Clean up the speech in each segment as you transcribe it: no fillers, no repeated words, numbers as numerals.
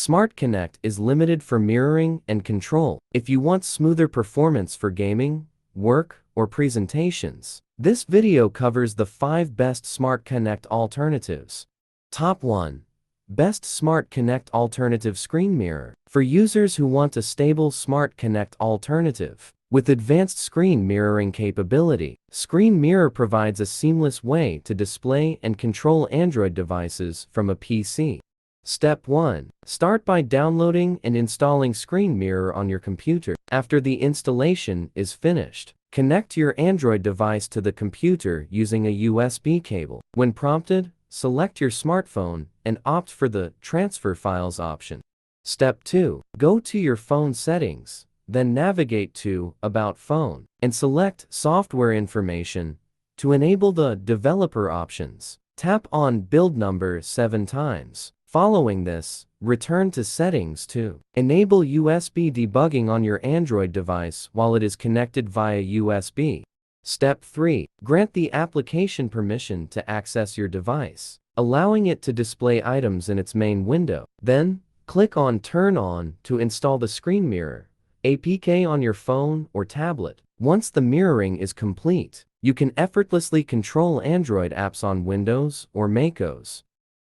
Smart Connect is limited for mirroring and control. If you want smoother performance for gaming, work, or presentations, this video covers the 5 best Smart Connect alternatives. Top 1. Best Smart Connect Alternative Screen Mirror. For users who want a stable Smart Connect alternative with advanced screen mirroring capability, Screen Mirror provides a seamless way to display and control Android devices from a PC. Step 1. Start by downloading and installing Screen Mirror on your computer. After the installation is finished, connect your Android device to the computer using a USB cable. When prompted, select your smartphone and opt for the Transfer Files option. Step 2. Go to your phone settings, then navigate to About Phone, and select Software Information to enable the Developer options. Tap on Build Number 7 times. Following this, return to Settings to enable USB debugging on your Android device while it is connected via USB. Step 3. Grant the application permission to access your device, allowing it to display items in its main window. Then, click on Turn On to install the Screen Mirror APK on your phone or tablet. Once the mirroring is complete, you can effortlessly control Android apps on Windows or macOS.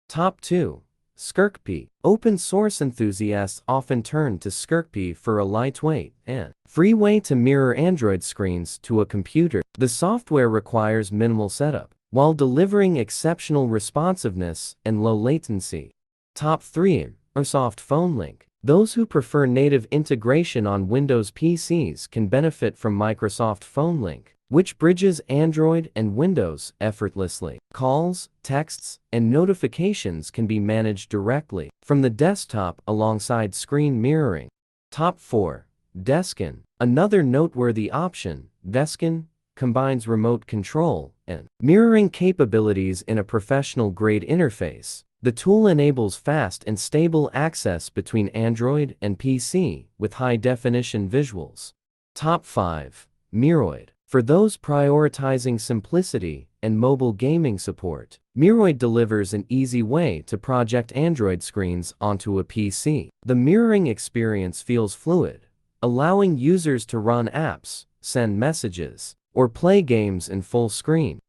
Top 2. Scrcpy. Open source enthusiasts often turn to Scrcpy for a lightweight and free way to mirror Android screens to a computer. The software requires minimal setup, while delivering exceptional responsiveness and low latency. Top 3. Microsoft Phone Link. Those who prefer native integration on Windows PCs can benefit from Microsoft Phone Link, which bridges Android and Windows effortlessly. Calls, texts, and notifications can be managed directly from the desktop alongside screen mirroring. Top 4. DeskIn. Another noteworthy option, DeskIn combines remote control and mirroring capabilities in a professional-grade interface. The tool enables fast and stable access between Android and PC with high-definition visuals. Top 5. Mirroid. For those prioritizing simplicity and mobile gaming support, Mirroid delivers an easy way to project Android screens onto a PC. The mirroring experience feels fluid, allowing users to run apps, send messages, or play games in full screen.